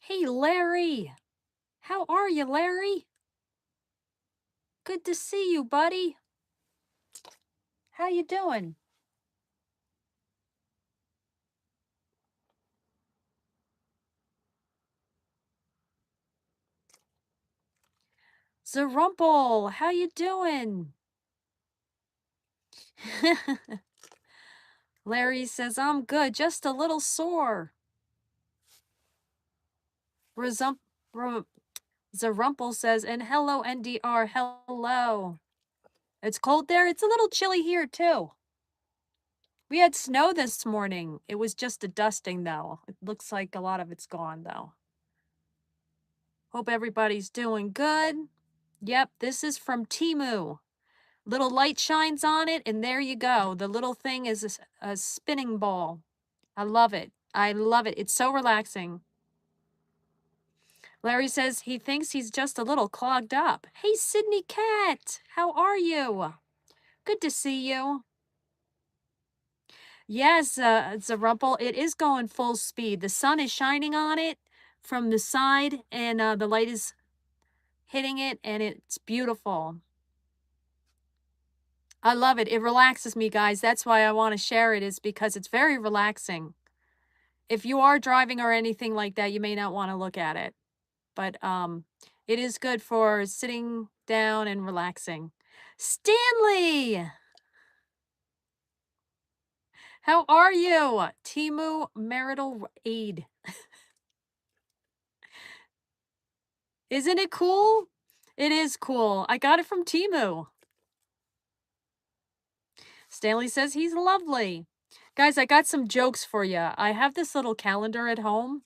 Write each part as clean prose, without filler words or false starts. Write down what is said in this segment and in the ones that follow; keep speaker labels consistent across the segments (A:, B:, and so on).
A: Hey, Larry. How are you, Larry? Good to see you, buddy. How you doing? Zerumpel, how you doing? Larry says, I'm good, just a little sore. Resump, Ru- Zerumpel says, and hello, NDR, hello. It's cold there. It's a little chilly here, too. We had snow this morning. It was just a dusting, though. It looks like a lot of it's gone, though. Hope everybody's doing good. Yep, this is from Timu. Little light shines on it, and there you go. The little thing is a spinning ball. I love it. I love it. It's so relaxing. Larry says he thinks he's just a little clogged up. Hey, Sydney Cat, how are you? Good to see you. Yes, Zerumpel, it is going full speed. The sun is shining on it from the side, and the light is hitting it, and it's beautiful. I love it. It relaxes me, guys. That's why I want to share it, is because it's very relaxing. If you are driving or anything like that, you may not want to look at it. But it is good for sitting down and relaxing. Stanley, how are you? Timu Marital Aid. Isn't it cool? It is cool. I got it from Timu. Stanley says he's lovely. Guys, I got some jokes for you. I have this little calendar at home.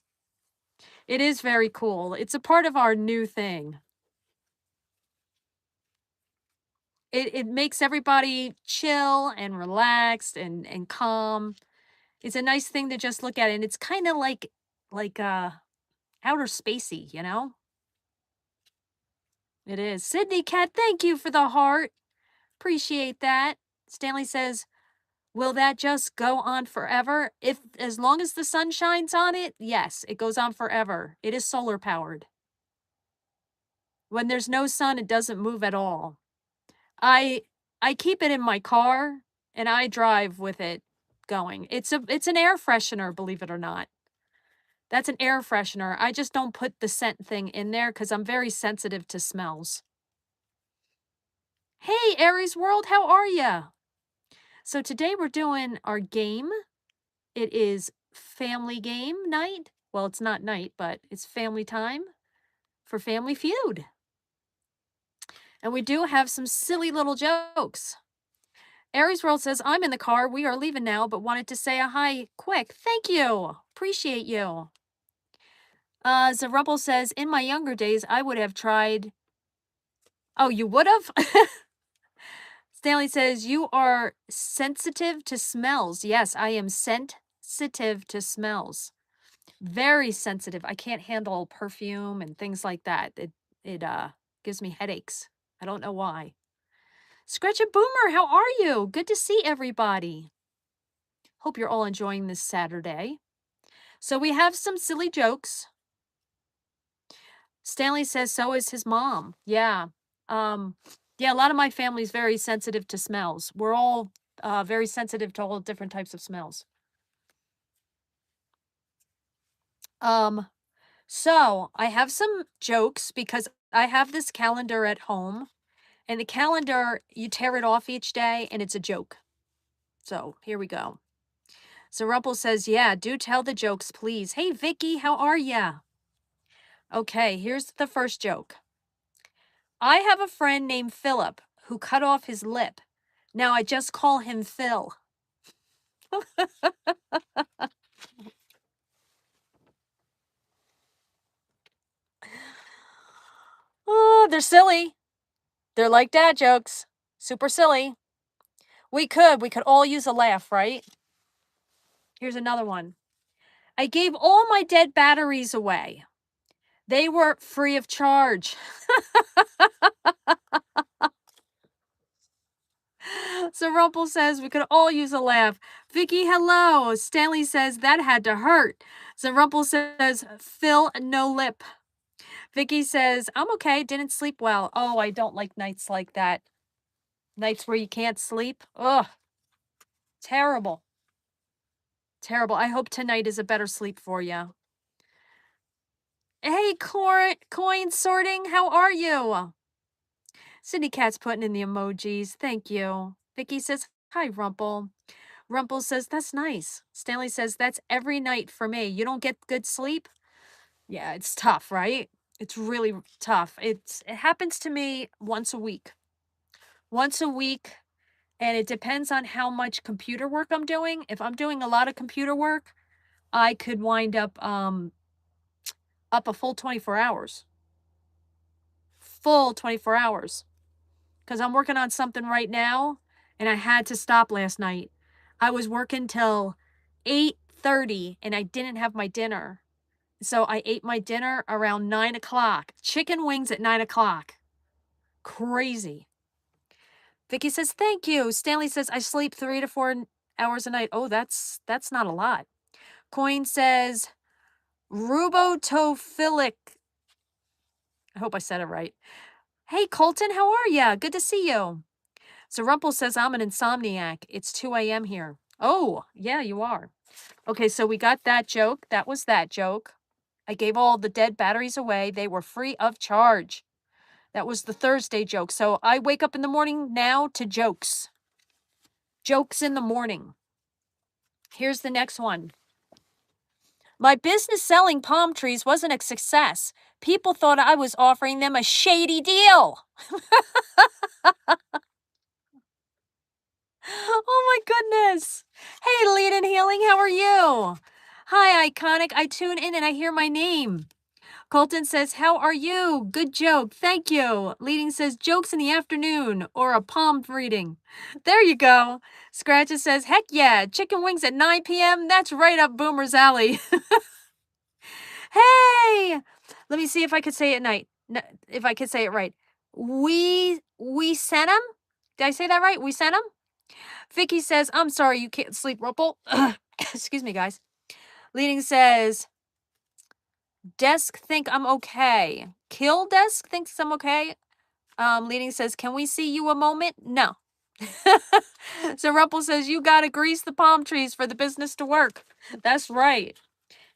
A: It is very cool. It's a part of our new thing. It makes everybody chill and relaxed and calm. It's a nice thing to just look at, and it's kind of like outer spacey, you know? It is. Sydney Cat, thank you for the heart. Appreciate that. Stanley says, will that just go on forever? If as long as the sun shines on it, yes, it goes on forever. It is solar powered. When there's no sun, it doesn't move at all. I I keep it in my car and I drive with it going. It's an air freshener, believe it or not. That's an air freshener. I just don't put the scent thing in there because I'm very sensitive to smells. Hey, Aries World, how are ya? So today we're doing our game. It is family game night. Well, it's not night, but it's family time for Family Feud. And we do have some silly little jokes. Aries World says, I'm in the car. We are leaving now, but wanted to say a hi quick. Thank you. Appreciate you. Zerumpel says, in my younger days, I would have tried. Oh, you would have? Stanley says, you are sensitive to smells. Yes, I am sensitive to smells. Very sensitive. I can't handle perfume and things like that. It gives me headaches. I don't know why. Scratch and Boomer, how are you? Good to see everybody. Hope you're all enjoying this Saturday. So we have some silly jokes. Stanley says so is his mom. Yeah. Yeah, a lot of my family's very sensitive to smells. We're all very sensitive to all different types of smells. So I have some jokes because I have this calendar at home, and the calendar, you tear it off each day and it's a joke. So here we go. Zerumpel says, yeah, do tell the jokes, please. Hey, Vicky, how are ya? Okay, here's the first joke. I have a friend named Philip who cut off his lip. Now I just call him Phil. Oh, they're silly. They're like dad jokes. Super silly. We could all use a laugh, right? Here's another one. I gave all my dead batteries away. They were free of charge. So Rumpel says we could all use a laugh. Vicky, hello. Stanley says that had to hurt. So Rumpel says, Phil, no lip. Vicky says, I'm okay. Didn't sleep well. Oh, I don't like nights like that. Nights where you can't sleep. Ugh. Terrible. Terrible. I hope tonight is a better sleep for you. Hey, coin sorting. How are you? Cindy Cat's putting in the emojis. Thank you. Vicky says, hi, Rumpel. Rumpel says, that's nice. Stanley says, that's every night for me. You don't get good sleep? Yeah, it's tough, right? It's really tough. It happens to me once a week. Once a week, and it depends on how much computer work I'm doing. If I'm doing a lot of computer work, I could wind up a full 24 hours. Full 24 hours. Because I'm working on something right now, and I had to stop last night. I was working till 8:30, and I didn't have my dinner. So I ate my dinner around 9 o'clock. Chicken wings at 9 o'clock. Crazy. Vicky says, thank you. Stanley says, I sleep 3 to 4 hours a night. Oh, that's not a lot. Coin says, rubotophilic. I hope I said it right. Hey, Colton, how are ya? Good to see you. So Rumpel says, I'm an insomniac. It's 2 a.m. here. Oh, yeah, you are. Okay, so we got that joke. That was that joke. I gave all the dead batteries away. They were free of charge. That was the Thursday joke. So I wake up in the morning now to jokes. Jokes in the morning. Here's the next one. My business selling palm trees wasn't a success. People thought I was offering them a shady deal. Oh my goodness. Hey, Lead and Healing, how are you? Hi, Iconic. I tune in and I hear my name. Colton says, how are you? Good joke. Thank you. Leading says, jokes in the afternoon or a palm reading. There you go. Scratches says, heck yeah. Chicken wings at 9 p.m. That's right up Boomer's alley. Hey, let me see if I could say it if I could say it right. We sent him? Did I say that right? We sent him? Vicky says, I'm sorry you can't sleep, Rumpel. Excuse me, guys. Leading says, Desk think I'm okay. Kill Desk thinks I'm okay. Leading says, can we see you a moment? No. So Rumpel says, you gotta grease the palm trees for the business to work. That's right.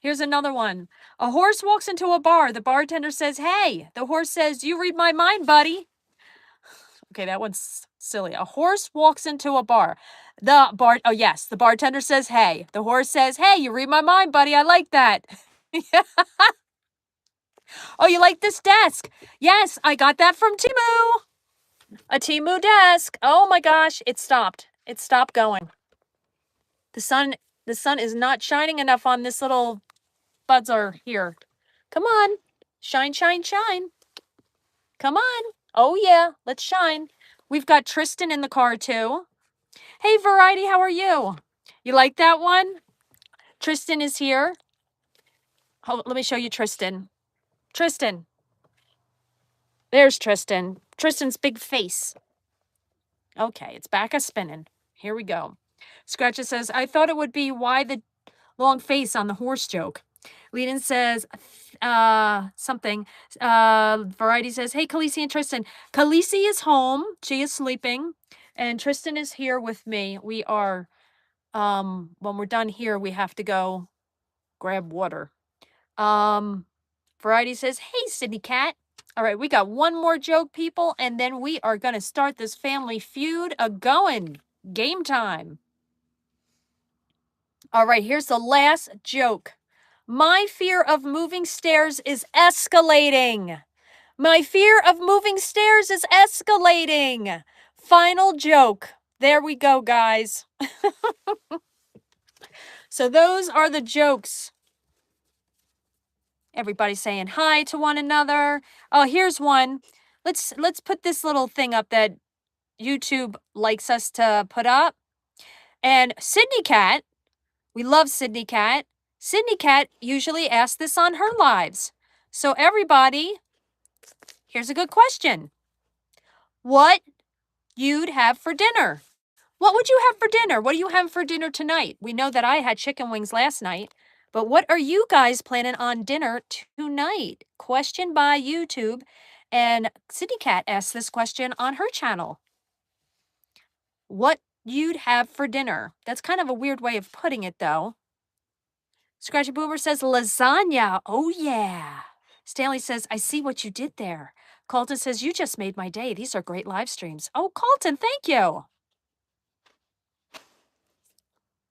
A: Here's another one. A horse walks into a bar. The bartender says, hey. The horse says, you read my mind, buddy. Okay, that one's silly. A horse walks into a bar. Oh yes, the bartender says, hey. The horse says, hey, you read my mind, buddy. I like that. Oh, you like this desk? Yes, I got that from Temu. A Temu desk. Oh my gosh, it stopped. It stopped going. The sun is not shining enough on this little buzzer here. Come on. Shine, shine, shine. Come on. Oh yeah, let's shine. We've got Tristan in the car too. Hey, Variety, how are you? You like that one? Tristan is here. Oh, let me show you Tristan. Tristan. There's Tristan. Tristan's big face. Okay, it's back a spinning. Here we go. Scratcha says, I thought it would be why the long face on the horse joke. Leadin says, something. Variety says, hey, Khaleesi and Tristan. Khaleesi is home. She is sleeping. And Tristan is here with me. We are, when we're done here, we have to go grab water. Variety says, hey, Sydney Cat. All right, we got one more joke, people, and then we are going to start this family feud a-going. Game time. All right, here's the last joke. My fear of moving stairs is escalating. My fear of moving stairs is escalating. Final joke. There we go, guys. So those are the jokes. Everybody's saying hi to one another. Oh, here's one. Let's put this little thing up that YouTube likes us to put up. And Sydney Cat, we love Sydney Cat. Sydney Cat usually asks this on her lives. So everybody, here's a good question. What you'd have for dinner? What would you have for dinner? What do you have for dinner tonight? We know that I had chicken wings last night, but what are you guys planning on dinner tonight? Question by YouTube. And Sydney Cat asked this question on her channel. What you'd have for dinner? That's kind of a weird way of putting it, though. Scratchy Boomer says lasagna. Oh, yeah. Stanley says, I see what you did there. Colton says, you just made my day. These are great live streams. Oh, Colton, thank you.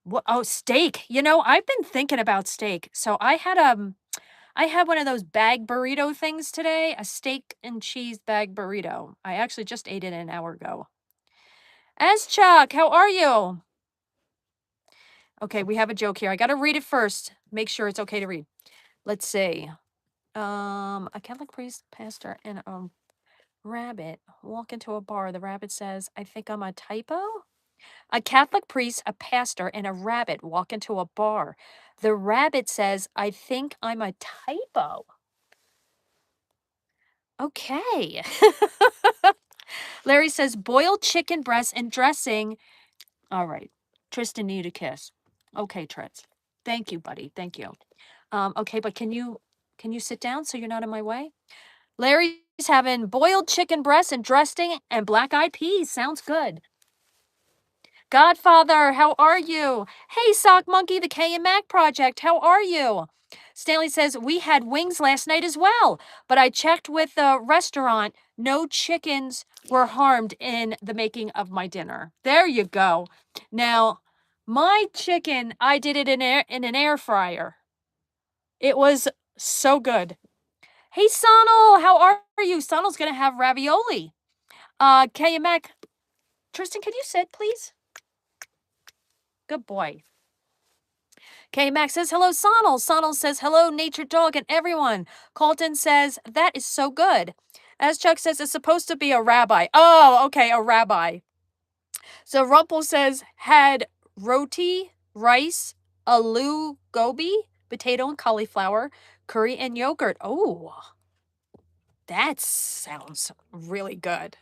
A: What? Oh, steak. You know, I've been thinking about steak. So I had one of those bag burrito things today, a steak and cheese bag burrito. I actually just ate it an hour ago. As Chuck, how are you? Okay, we have a joke here. I got to read it first. Make sure it's okay to read. Let's see. A Catholic priest, pastor, and a rabbit walk into a bar. The rabbit says, I think I'm a typo. A Catholic priest, a pastor, and a rabbit walk into a bar. The rabbit says, I think I'm a typo. Okay. Larry says, boiled chicken breast and dressing. All right. Tristan need a kiss. Okay, Tritz. Thank you, buddy. Thank you. Okay, but can you sit down so you're not in my way? Larry's having boiled chicken breast and dressing and black-eyed peas. Sounds good. Godfather, how are you? Hey, Sock Monkey, the K and Mac Project, how are you? Stanley says, we had wings last night as well, but I checked with the restaurant. No chickens were harmed in the making of my dinner. There you go. Now, my chicken, I did it in an air fryer. It was so good. Hey, Sonal, how are you? Sonal's going to have ravioli. K and Mac, Tristan, can you sit, please? Good boy. K Max says, hello, Sonal. Sonal says, hello, Nature Dog and everyone. Colton says, that is so good. As Chuck says, it's supposed to be a rabbi. Oh, okay, a rabbi. So Rumpel says, had roti, rice, aloo gobi, potato and cauliflower, curry and yogurt. Oh, that sounds really good.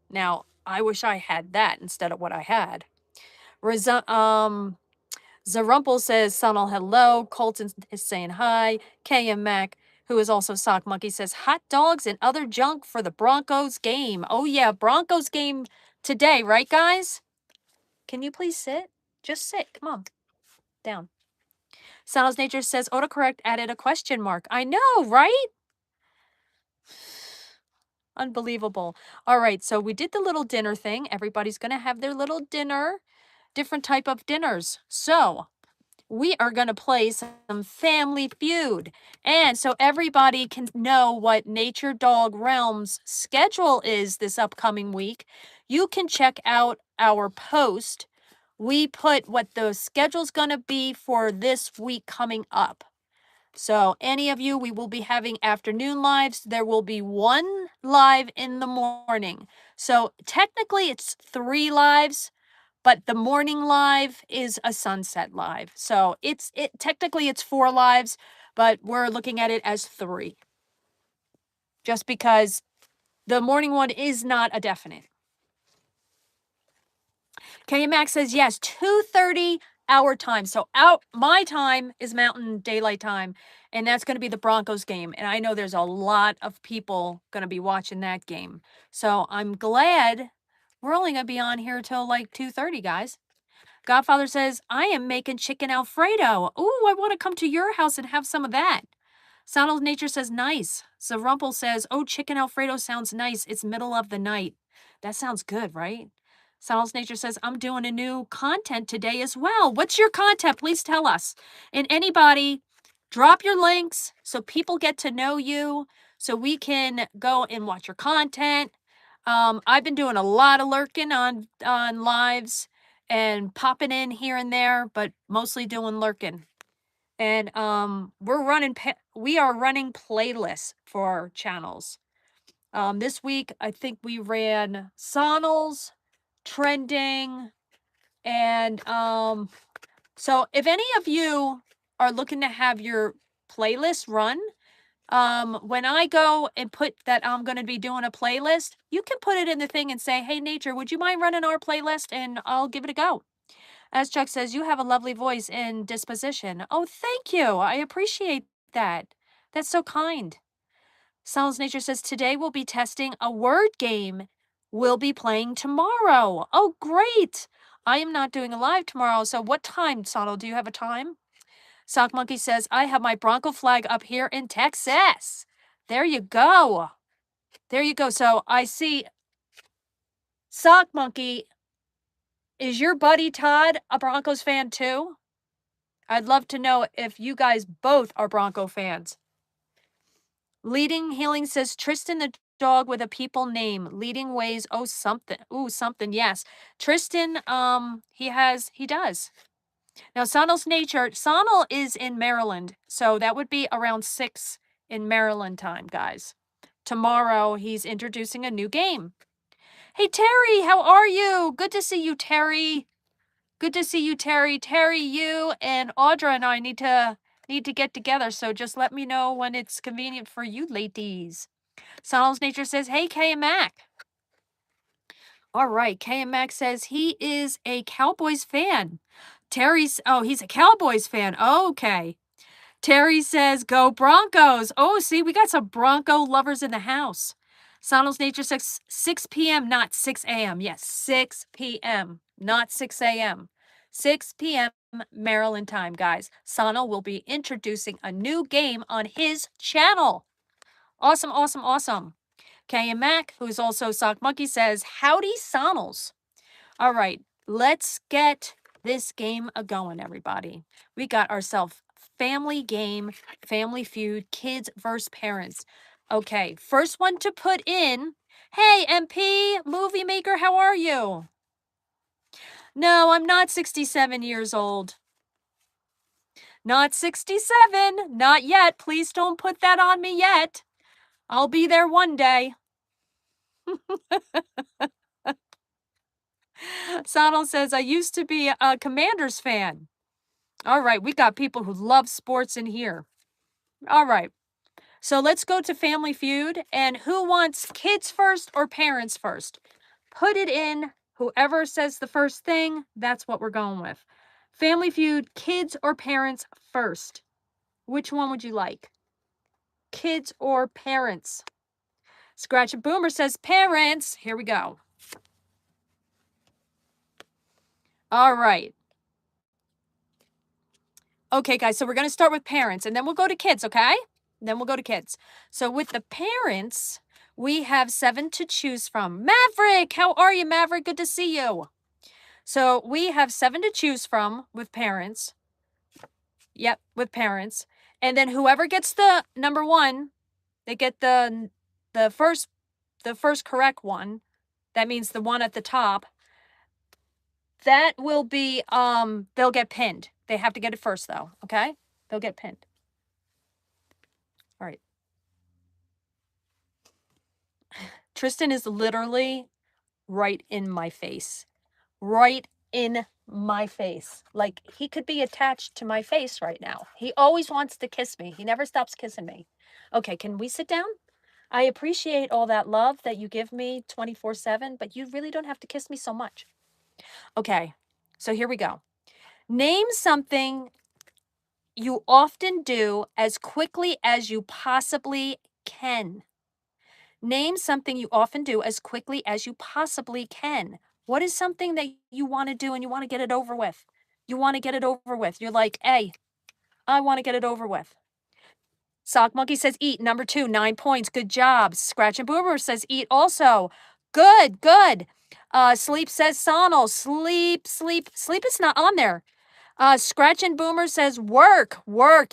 A: Now, I wish I had that instead of what I had. Zarumpel says, Sonal, hello. Colton is saying hi. KM Mac, who is also Sock Monkey, says, hot dogs and other junk for the Broncos game. Oh, yeah, Broncos game today, right, guys? Can you please sit? Just sit. Come on. Down. Sonal's Nature says, autocorrect added a question mark. I know, right? Unbelievable. All right, so we did the little dinner thing. Everybody's going to have their little dinner, different type of dinners. So we are going to play some Family Feud. And so everybody can know what Nature Dog Realms schedule is this upcoming week. You can check out our post. We put what the schedule's going to be for this week coming up. So any of you, we will be having afternoon lives. There will be one live in the morning. So technically it's 3 lives, but the morning live is a sunset live. So technically it's 4 lives, but we're looking at it as 3. Just because the morning one is not a definite. K Max says yes, 2:30 our time. So my time is Mountain Daylight Time, and that's going to be the Broncos game. And I know there's a lot of people going to be watching that game. So I'm glad we're only going to be on here till like 2:30, guys. Godfather says, I am making chicken Alfredo. Ooh, I want to come to your house and have some of that. Sound of Nature says, nice. Zarumpel says, oh, chicken Alfredo sounds nice. It's middle of the night. That sounds good, right? Sound Nature says, I'm doing a new content today as well. What's your content? Please tell us. And anybody, drop your links so people get to know you, so we can go and watch your content. I've been doing a lot of lurking on lives and popping in here and there, but mostly doing lurking. And we are running playlists for our channels. This week, I think we ran Sonals, Trending, and so if any of you are looking to have your playlist run, When I go and put that I'm going to be doing a playlist, you can put it in the thing and say, hey, Nature, would you mind running our playlist? And I'll give it a go. As Chuck says, you have a lovely voice and disposition. Oh, thank you. I appreciate that. That's so kind. Sounds Nature says, today we'll be testing a word game we'll be playing tomorrow. Oh, great. I am not doing a live tomorrow. So what time, Sonal? Do you have a time? Sock Monkey says, I have my Bronco flag up here in Texas. There you go. There you go. So I see Sock Monkey. Is your buddy Todd a Broncos fan too? I'd love to know if you guys both are Bronco fans. Leading Healing says, Tristan the dog with a people name. Leading Ways, oh, something. Ooh, something, yes. Tristan, he does. Now, Sonal's Nature, Sonal is in Maryland, so that would be around 6 in Maryland time, guys. Tomorrow, he's introducing a new game. Hey, Terry, how are you? Good to see you, Terry. Good to see you, Terry. Terry, you and Audra and I need to get together, so just let me know when it's convenient for you ladies. Sonal's Nature says, hey, Kay and Mac. All right, Kay and Mac says he is a Cowboys fan. Terry's, oh, he's a Cowboys fan. Okay. Terry says, go Broncos. Oh, see, we got some Bronco lovers in the house. Sonal's Nature says 6 p.m., not 6 a.m. Yes, 6 p.m., not 6 a.m. 6 p.m. Maryland time, guys. Sonal will be introducing a new game on his channel. Awesome, awesome, awesome. Kay and Mac, who is also Sock Monkey, says, howdy, Sonals. All right, let's get this game a-going, everybody. We got ourselves family game, family feud, kids versus parents. Okay, first one to put in. Hey, MP, movie maker, how are you? No, I'm not 67 years old. Not 67, not yet. Please don't put that on me yet. I'll be there one day. Sonal says, I used to be a Commanders fan. All right, we got people who love sports in here. All right, so let's go to Family Feud. And who wants kids first or parents first? Put it in. Whoever says the first thing, that's what we're going with. Family Feud, kids or parents first. Which one would you like? Kids or parents? Scratch and Boomer says parents. Here we go. All right. Okay, guys, so we're going to start with parents, and then we'll go to kids, okay? Then we'll go to kids. So with the parents, we have 7 to choose from. Maverick, how are you, Maverick? Good to see you. So we have 7 to choose from with parents. Yep, with parents. And then whoever gets the number 1, they get the first correct one. That means the one at the top. That will be, they'll get pinned. They have to get it first, though, okay? They'll get pinned. All right. Tristan is literally right in my face. Right in my face. Like, he could be attached to my face right now. He always wants to kiss me. He never stops kissing me. Okay, can we sit down? I appreciate all that love that you give me 24/7, but you really don't have to kiss me so much. Okay, so here we go. Name something you often do as quickly as you possibly can. Name something you often do as quickly as you possibly can. What is something that you want to do and you want to get it over with? You want to get it over with. You're like, hey, I want to get it over with. Sock Monkey says eat. Number 2, 9 points. Good job. Scratch and Boomer says eat also. Good, good. Sleep says Sonal. Sleep. Sleep is not on there. Scratch and Boomer says work.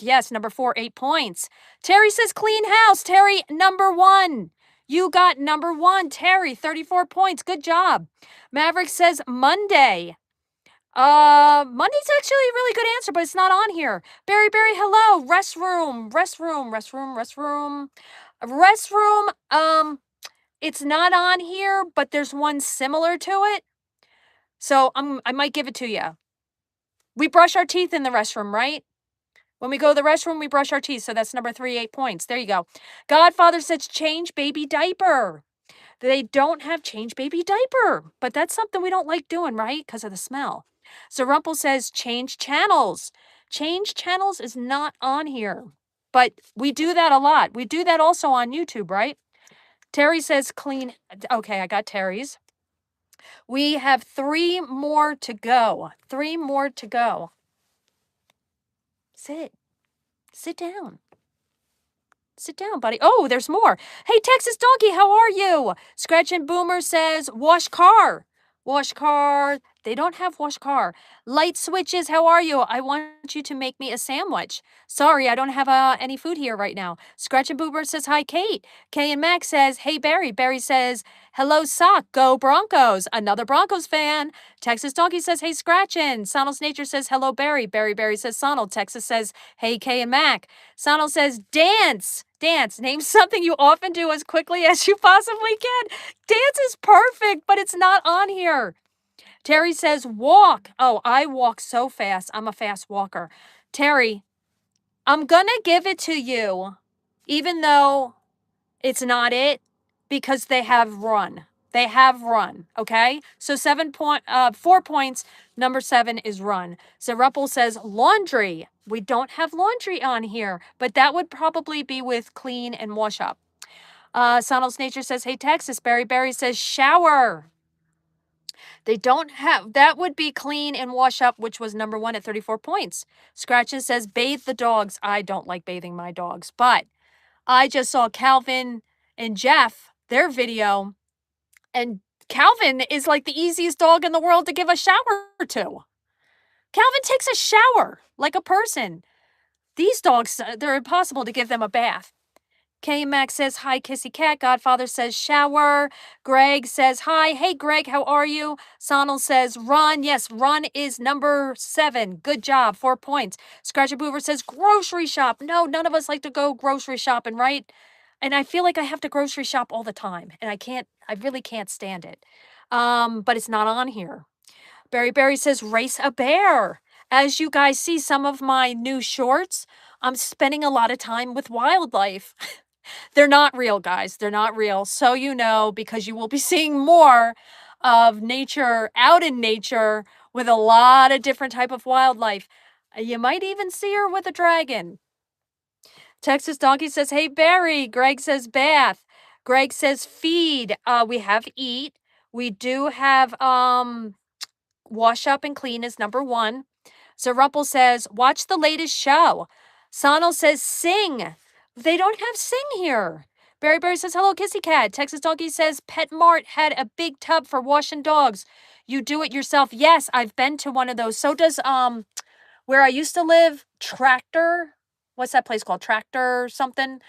A: Yes, number 4, 8 points. Terry says clean house. Terry, number 1. You got number 1, Terry, 34 points. Good job. Maverick says Monday. Monday's actually a really good answer, but it's not on here. Berry, hello. Restroom. It's not on here, but there's one similar to it. So I might give it to you. We brush our teeth in the restroom, right? When we go to the restroom, we brush our teeth. So that's number 3, 8 points. There you go. Godfather says change baby diaper. They don't have change baby diaper, but that's something we don't like doing, right? Because of the smell. So Rumpel says change channels. Change channels is not on here, but we do that a lot. We do that also on YouTube, right? Terry says clean. Okay, I got Terry's. We have 3 more to go. 3 more to go. Sit. Sit down. Sit down, buddy. Oh, there's more. Hey, Texas Donkey, how are you? Scratch and Boomer says, wash car. Wash car. They don't have wash car. Light switches, how are you? I want you to make me a sandwich. Sorry, I don't have any food here right now. Scratch and Boomer says, hi, Kate. Kay and Max says, hey, Barry. Barry says, hello, Sock. Go Broncos. Another Broncos fan. Texas Donkey says, hey, Scratchin'. Sonal's Nature says, hello, Barry. Barry says, Sonal. Texas says, hey, Kay and Mac. Sonal says, dance. Dance. Name something you often do as quickly as you possibly can. Dance is perfect, but it's not on here. Terry says, walk. Oh, I walk so fast. I'm a fast walker. Terry, I'm going to give it to you, even though it's not it, because they have run. They have run, okay? So 4 points. Number 7 is run. So Ruppel says laundry. We don't have laundry on here, but that would probably be with clean and wash up. Sonal's Nature says, hey, Texas. Barry says shower. They don't have, that would be clean and wash up, which was number 1 at 34 points. Scratches says bathe the dogs. I don't like bathing my dogs, but I just saw Calvin and Jeff, their video, and Calvin is like the easiest dog in the world to give a shower to. Calvin takes a shower like a person. These dogs, they're impossible to give them a bath. K Max says, hi, Kissy Cat. Godfather says, shower. Greg says, hi. Hey, Greg, how are you? Sonal says, run. Yes, run is number 7. Good job. 4 points. Scratcher Boover says, grocery shop. No, none of us like to go grocery shopping, right? And I feel like I have to grocery shop all the time, and I really can't stand it. But it's not on here. Barry says, race a bear. As you guys see some of my new shorts, I'm spending a lot of time with wildlife. They're not real, guys. They're not real. So you know, because you will be seeing more of nature out in nature with a lot of different type of wildlife. You might even see her with a dragon. Texas Donkey says, hey, Barry. Greg says bath. Greg says feed. We have eat. We do have wash up and clean is number 1. Zerumpel says, watch the latest show. Sonal says, sing. They don't have sing here. Barry says, hello, Kissy Cat. Texas Doggy says, Pet Mart had a big tub for washing dogs. You do it yourself. Yes, I've been to one of those. So does, where I used to live, Tractor. What's that place called? Tractor something.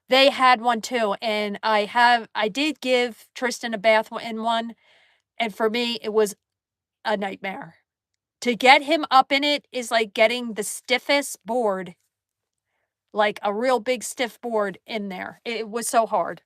A: They had one too. And I did give Tristan a bath in one. And for me, it was a nightmare. To get him up in it is like getting the stiffest board, like a real big stiff board in there. It was so hard.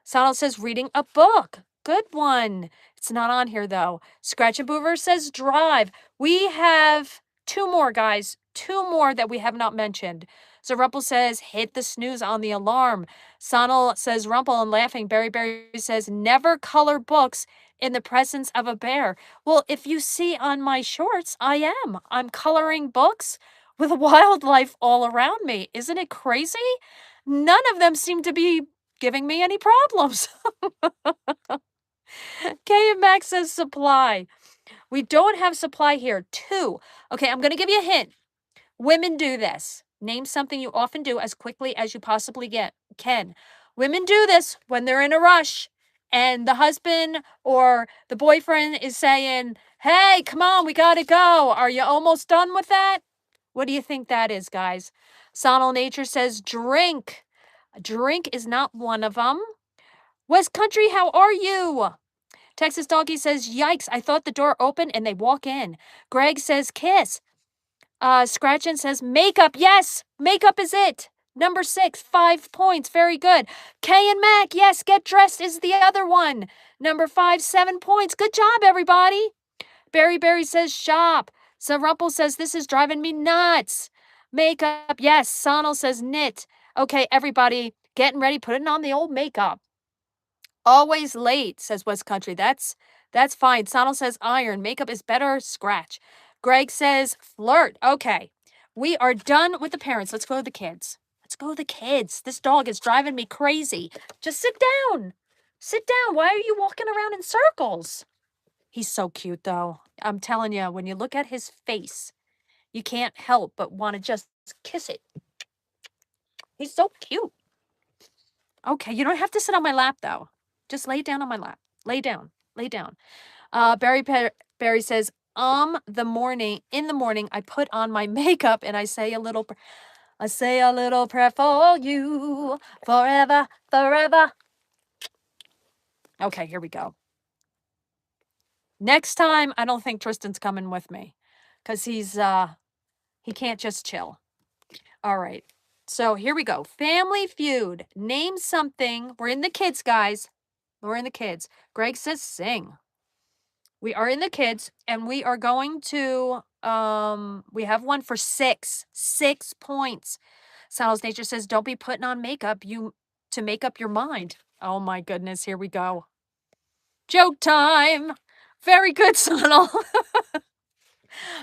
A: Sonal says reading a book. Good one. It's not on here though. Scratch and Boover says drive. We have 2 more, guys. 2 more that we have not mentioned. So Rumpel says hit the snooze on the alarm. Sonal says Rumpel and laughing. Barry says never color books in the presence of a bear. Well, if you see on my shorts, I am. I'm coloring books with wildlife all around me. Isn't it crazy? None of them seem to be giving me any problems. K and Max says supply. We don't have supply here. 2. Okay, I'm going to give you a hint. Women do this. Name something you often do as quickly as you possibly can. Women do this when they're in a rush and the husband or the boyfriend is saying, hey, come on, we got to go. Are you almost done with that? What do you think that is, guys? Sonal Nature says drink. Drink is not one of them. West Country, how are you? Texas Doggy says, yikes, I thought the door opened and they walk in. Greg says, kiss. Scratchin says, makeup. Yes, makeup is it. Number 6, 5 points. Very good. K and Mac, yes, get dressed is the other one. Number 5, 7 points. Good job, everybody. Barry says, shop. Zerumpel says, this is driving me nuts. Makeup, yes. Sonal says knit. Okay, everybody, getting ready, putting on the old makeup. Always late, says West Country. That's fine. Sonal says iron. Makeup is better. Scratch. Greg says flirt. Okay. We are done with the parents. Let's go to the kids. Let's go to the kids. This dog is driving me crazy. Just sit down. Sit down. Why are you walking around in circles? He's so cute, though. I'm telling you, when you look at his face, you can't help but want to just kiss it. He's so cute. Okay, you don't have to sit on my lap, though. Just lay down on my lap. Lay down. Lay down. Barry says, in the morning, I put on my makeup and I say a little prayer for you forever, forever. Okay, here we go. Next time, I don't think Tristan's coming with me because he can't just chill. All right. So here we go. Family Feud. Name something. We're in the kids, guys. We're in the kids. Greg says sing. We are in the kids, and we are going to, we have one for 6 points. Sal's Nature says, don't be putting on makeup to make up your mind. Oh my goodness, here we go. Joke time. Very good, Sonal.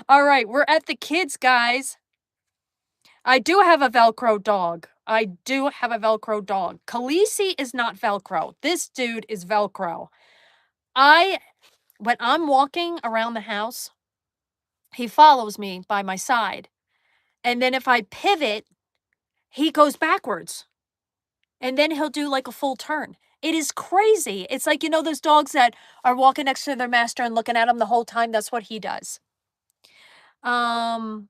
A: All right, we're at the kids, guys. I do have a Velcro dog. Khaleesi is not Velcro. This dude is Velcro. When I'm walking around the house, he follows me by my side. And then if I pivot, he goes backwards. And then he'll do like a full turn. It is crazy. It's like, those dogs that are walking next to their master and looking at him the whole time. That's what he does. Sonal's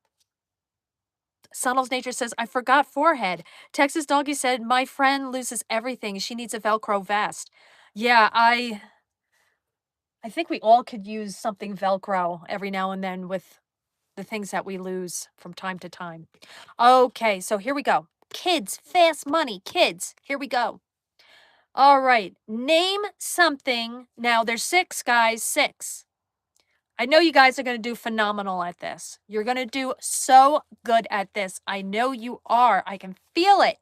A: Nature says, I forgot forehead. Texas Doggy said, my friend loses everything. She needs a Velcro vest. Yeah, I think we all could use something Velcro every now and then with the things that we lose from time to time. Okay, so here we go. Kids, fast money, kids. Here we go. All right, name something. Now, there's 6, guys, 6. I know you guys are going to do phenomenal at this. You're going to do so good at this. I know you are. I can feel it.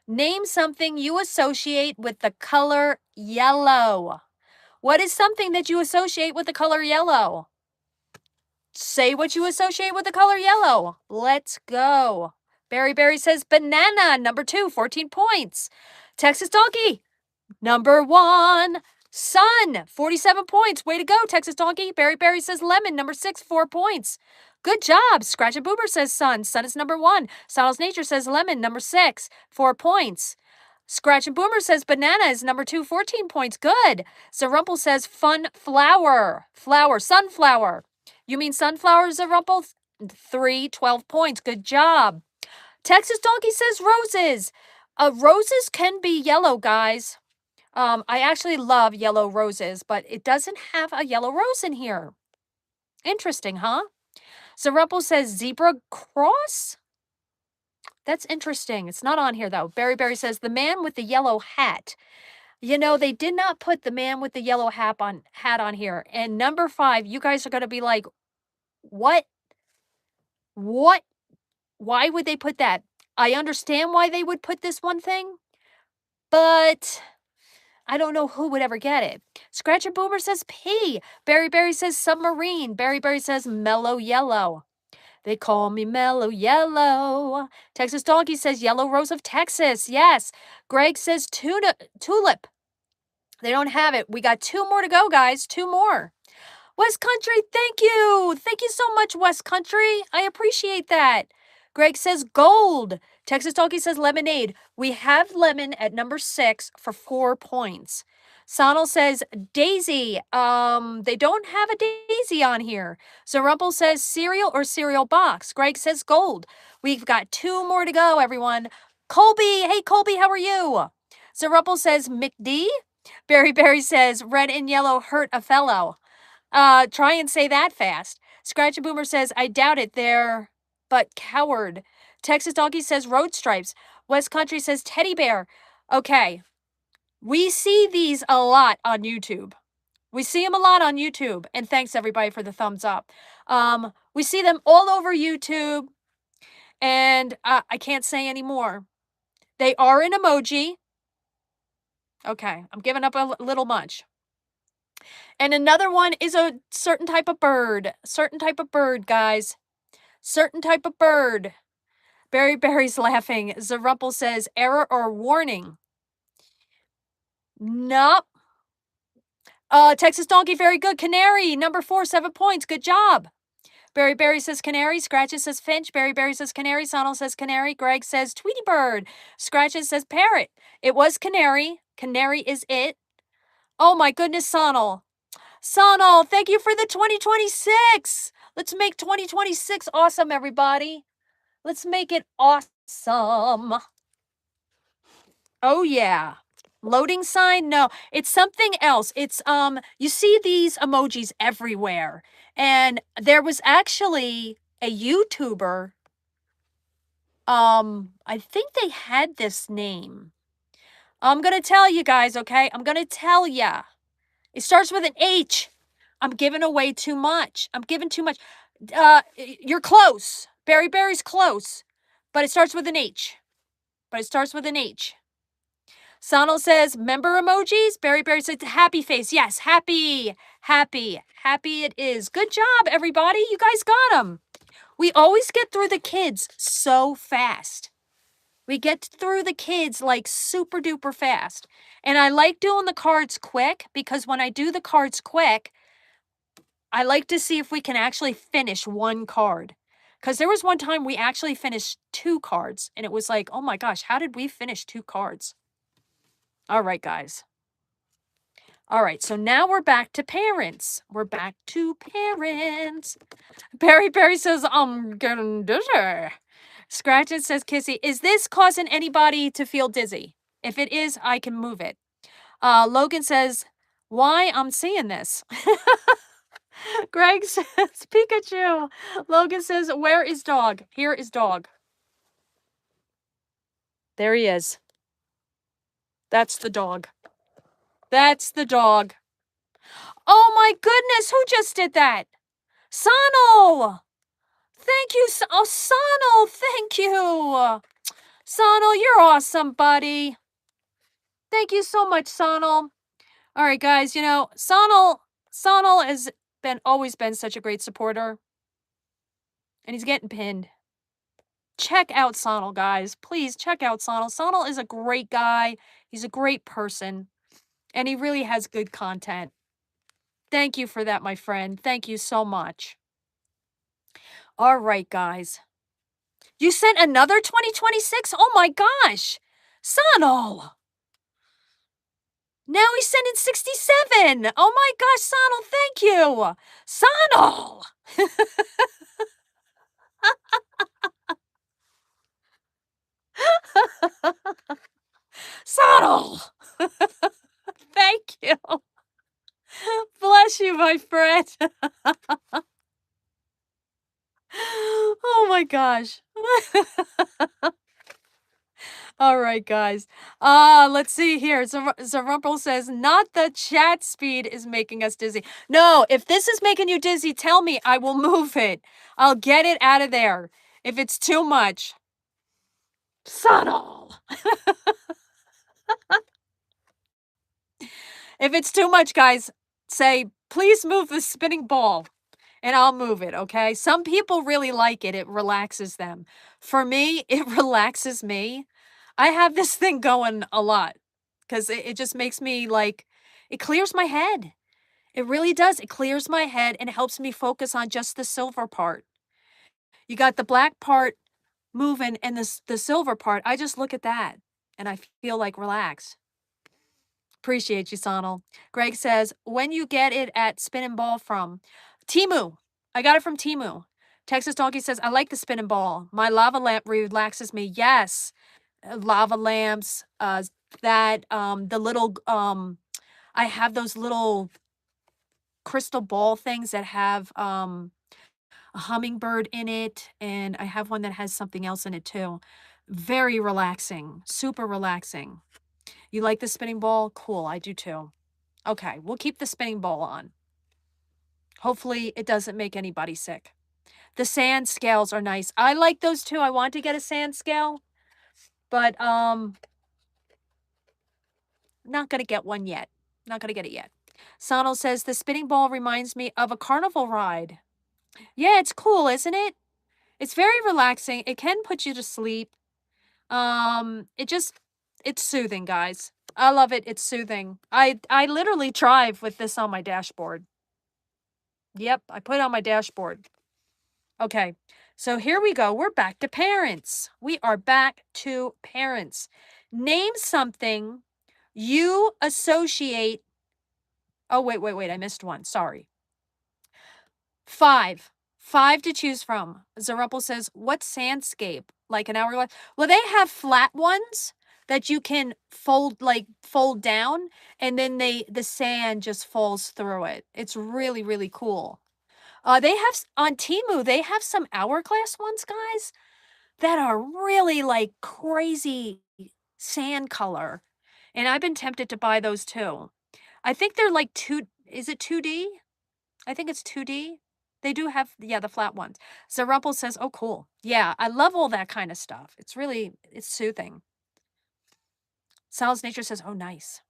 A: Name something you associate with the color yellow. What is something that you associate with the color yellow? Say what you associate with the color yellow. Let's go. Berry says banana, number 2, 14 points. Texas Donkey, number 1. Sun, 47 points. Way to go, Texas Donkey. Berry says lemon, number 6, 4 points. Good job. Scratch and Boomer says sun. Sun is number 1. Sonal's Nature says lemon, number 6, 4 points. Scratch and Boomer says banana is number 2, 14 points. Good. Zarumple says fun flower. Sunflower. You mean sunflower, Zarumple? 3, 12 points. Good job. Texas Donkey says roses. Roses can be yellow, guys. I actually love yellow roses, but it doesn't have a yellow rose in here. Interesting, huh? Zarumple says zebra cross. That's interesting. It's not on here, though. Berry says the man with the yellow hat. They did not put the man with the yellow hat on here. And number 5, you guys are going to be like, what? What? Why would they put that? I understand why they would put this one thing, but I don't know who would ever get it. Scratcher Boomer says P. Berry says submarine. Berry says mellow yellow. They call me mellow yellow. Texas Donkey says yellow rose of Texas. Yes. Greg says tulip. They don't have it. We got 2 more to go, guys. 2 more. West Country, thank you. Thank you so much, West Country. I appreciate that. Greg says gold. Texas Talkie says lemonade. We have lemon at number 6 for 4 points. Sonal says daisy. They don't have a daisy on here. Zarumple says cereal or cereal box. Greg says gold. We've got 2 more to go, everyone. Colby. Hey, Colby, how are you? Zarumple says McD. Berry says red and yellow hurt a fellow. Try and say that fast. Scratch and Boomer says, I doubt it there, but coward. Texas Donkey says road stripes. West Country says teddy bear. Okay. We see these a lot on YouTube. And thanks everybody for the thumbs up. We see them all over YouTube. And I can't say anymore. They are an emoji. Okay, I'm giving up a little much. And another one is a certain type of bird. Certain type of bird, guys. Certain type of bird. Berry's laughing. Zerumpel says, error or warning. Nope. Texas Donkey, very good. Canary, number 4, 7 points. Good job. Berry says canary. Scratches says finch. Berry says canary. Sonal says canary. Greg says Tweety bird. Scratches says parrot. It was canary. Canary is it. Oh my goodness, Sonal. Sonal, thank you for the 2026. Let's make 2026 awesome, everybody. Let's make it awesome. Oh yeah. Loading sign? No, it's something else. It's you see these emojis everywhere. And there was actually a YouTuber. I think they had this name. I'm going to tell you guys, okay? I'm going to tell ya. It starts with an H. I'm giving away too much. I'm giving too much. You're close. Berry's close. But it starts with an H. Sonal says, member emojis? Berry says, happy face. Yes, happy. Happy it is. Good job, everybody. You guys got them. We always get through the kids so fast. We get through the kids like super duper fast. And I like doing the cards quick because when I do the cards quick, I like to see if we can actually finish one card. Because there was one time we actually finished 2 cards. And it was like, oh my gosh, how did we finish 2 cards? All right, guys. All right, so now we're back to parents. Berry says, I'm getting dizzy. Scratchin says, Kissy, is this causing anybody to feel dizzy? If it is, I can move it. Logan says, why I'm seeing this. Greg says, Pikachu. Logan says, where is dog? Here is dog. There he is. That's the dog. Oh my goodness, who just did that? Sonal! Thank you, Sonal, thank you. Sonal, you're awesome, buddy. Thank you so much, Sonal. All right, guys, you know, Sonal has always been such a great supporter. And he's getting pinned. Check out Sonal, guys. Please check out Sonal. Sonal is a great guy. He's a great person. And he really has good content. Thank you for that, my friend. Thank you so much. All right, guys. You sent another 2026? Oh my gosh. Sonal. Now he's sending 67. Oh my gosh, Sonal, thank you. Sonal. Sonal. Thank you. Bless you, my friend. Oh my gosh. All right, guys. Let's see here. Zarumpel says, not the chat speed is making us dizzy. No, if this is making you dizzy, tell me. I will move it. I'll get it out of there. If it's too much. Subtle. If it's too much, guys, say, please move the spinning ball. And I'll move it, okay? Some people really like it. It relaxes them. For me, it relaxes me. I have this thing going a lot because it just makes me like, it clears my head. It really does. It clears my head and helps me focus on just the silver part. You got the black part moving and the silver part. I just look at that and I feel like relaxed. Appreciate you, Sonal. Greg says, when you get it at Spin and Ball from Timu. I got it from Timu. Texas Donkey says, I like the spin and ball. My lava lamp relaxes me. Yes. Lava lamps, the little, I have those little crystal ball things that have a hummingbird in it, and I have one that has something else in it too. Very relaxing, super relaxing. You like the spinning ball? Cool, I do too. Okay, we'll keep the spinning ball on. Hopefully it doesn't make anybody sick. The sand scales are nice. I like those too. I want to get a sand scale, but, not gonna get one yet. Not gonna get it yet. Sonal says, "The spinning ball reminds me of a carnival ride." Yeah, it's cool, isn't it? It's very relaxing. It can put you to sleep. It just it's soothing, guys. I love it. It's soothing. I literally drive with this on my dashboard. Yep, I put it on my dashboard. Okay. So here we go. We're back to parents. We are back to parents. Name something you associate. Oh, wait. I missed one. Sorry. 5. 5 to choose from. Zerumpel says, what sandscape? Like an hourglass? Well, they have flat ones that you can fold down, and then the sand just falls through it. It's really, really cool. They have on Temu, they have some hourglass ones, guys, that are really like crazy sand color. And I've been tempted to buy those too. I think they're like is it 2D? I think it's 2D. They do have, yeah, the flat ones. Zerumpel says, oh, cool. Yeah, I love all that kind of stuff. It's soothing. Sal's Nature says, oh, nice.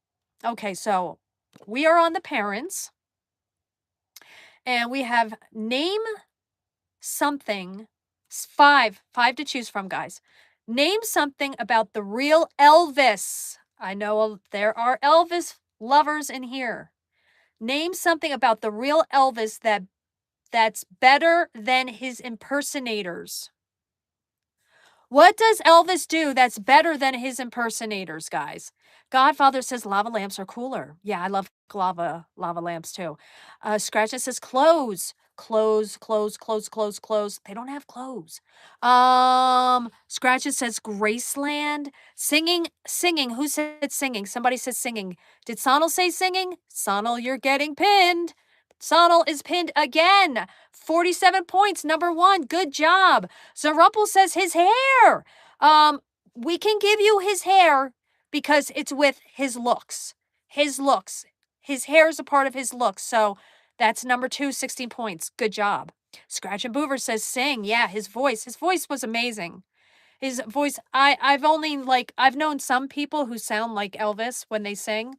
A: Okay, so we are on the parents. And we have name something. 5 to choose from, guys. Name something about the real Elvis. I know there are Elvis lovers in here. Name something about the real Elvis that's better than his impersonators. What does Elvis do that's better than his impersonators, guys? Godfather says lava lamps are cooler. Yeah, I love lava lamps too. Scratchin says clothes. Clothes. They don't have clothes. Scratchin says Graceland. Singing. Who said singing? Somebody says singing. Did Sonal say singing? Sonal, you're getting pinned. Sonal is pinned again. 47 points, number 1. Good job. Zerumpel says his hair. We can give you his hair because it's with his looks. His looks. His hair is a part of his looks. So that's number 2, 16 points. Good job. Scratch and Boover says sing. Yeah, his voice. His voice was amazing. His voice, I've known some people who sound like Elvis when they sing.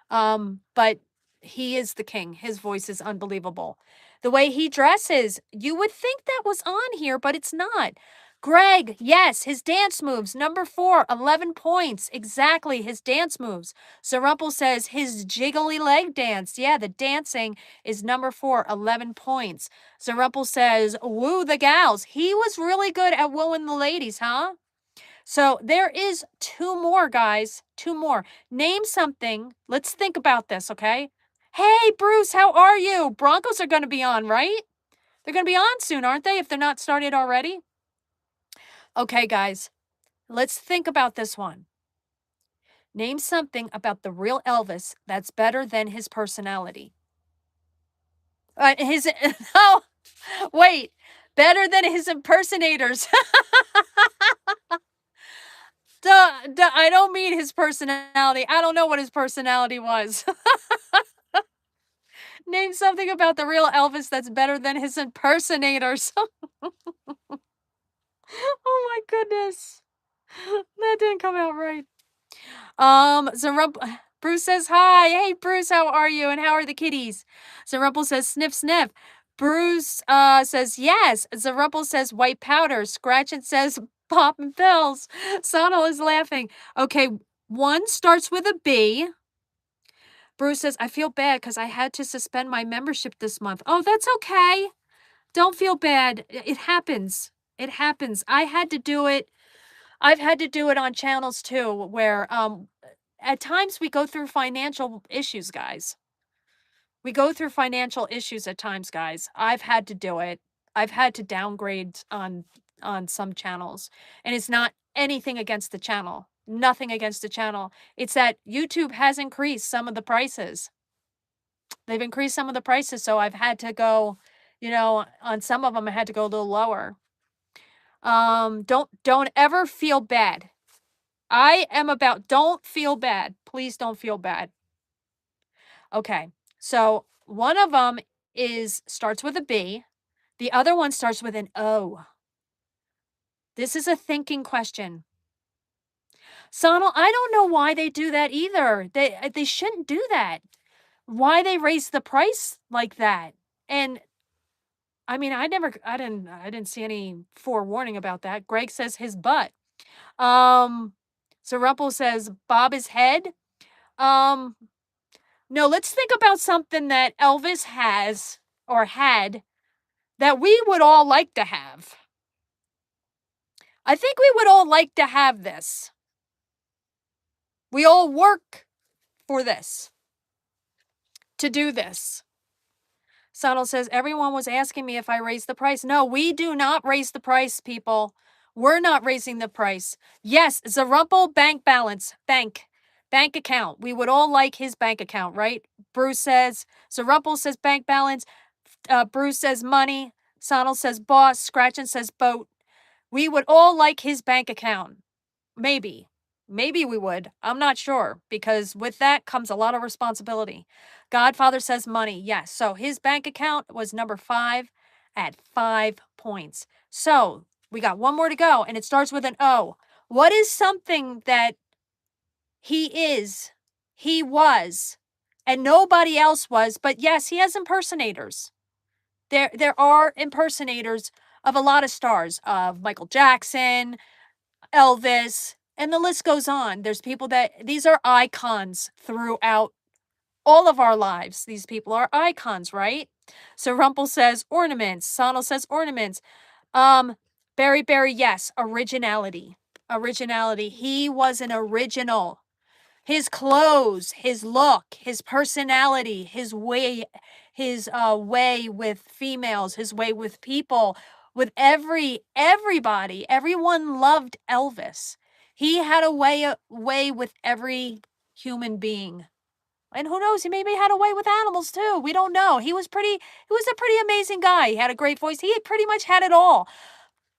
A: But he is the king. His voice is unbelievable. The way he dresses, you would think that was on here, but it's not. Greg, yes, his dance moves. Number 4, 11 points. Exactly, his dance moves. Zerumpel says his jiggly leg dance. Yeah, the dancing is number 4, 11 points. Zerumpel says, woo the gals. He was really good at wooing the ladies, huh? So there is 2 more, guys. 2 more. Name something. Let's think about this, okay? Hey, Bruce, how are you? Broncos are going to be on, right? They're going to be on soon, aren't they, if they're not started already? Okay, guys, let's think about this one. Name something about the real Elvis that's better than his personality. Oh, wait, better than his impersonators. I don't mean his personality. I don't know what his personality was. Name something about the real Elvis that's better than his impersonators. Oh my goodness. That didn't come out right. Bruce says hi. Hey Bruce, how are you? And how are the kitties? Zerumpel says sniff sniff. Bruce says yes. Zerumpel says white powder. Scratchin says popping pills. Sonal is laughing. Okay, one starts with a B. Bruce says, I feel bad because I had to suspend my membership this month. Oh, that's okay. Don't feel bad. It happens. It happens. I had to do it. I've had to do it on channels too, where at times we go through financial issues, guys. We go through financial issues at times, guys. I've had to do it. I've had to downgrade on some channels. And it's not anything against the channel. Nothing against the channel. It's that YouTube has increased some of the prices. They've increased some of the prices, so I've had to go, on some of them I had to go a little lower. Don't ever feel bad. I am about don't feel bad. Please don't feel bad. Okay. So one of them starts with a B. The other one starts with an O. This is a thinking question. Sonal, I don't know why they do that either. They shouldn't do that. Why they raise the price like that? And I mean, I didn't see any forewarning about that. Greg says his butt. Zerumpel says bob his head. Um, no, let's think about something that Elvis has or had that we would all like to have. I think we would all like to have this. We all work for this, to do this. Sonal says, everyone was asking me if I raised the price. No, we do not raise the price, people. We're not raising the price. Yes, Zerumpel bank balance, bank account. We would all like his bank account, right? Bruce says, Zerumpel says bank balance. Bruce says money. Sonal says boss. Scratchin says boat. We would all like his bank account. Maybe. Maybe we would. I'm not sure, because with that comes a lot of responsibility. Godfather says money. Yes. So his bank account was number 5 at 5 points. So we got one more to go, and it starts with an O. What is something that he was, and nobody else was, but yes, he has impersonators. There are impersonators of a lot of stars, of Michael Jackson, Elvis, and the list goes on. There's people these are icons throughout all of our lives. These people are icons, right? So Rumpel says ornaments. Sonal says ornaments. Barry, yes, originality. Originality. He was an original. His clothes, his look, his personality, his way with females, his way with people, with everybody. Everyone loved Elvis. He had a way with every human being. And who knows, he maybe had a way with animals too. We don't know. He was a pretty amazing guy. He had a great voice. He pretty much had it all.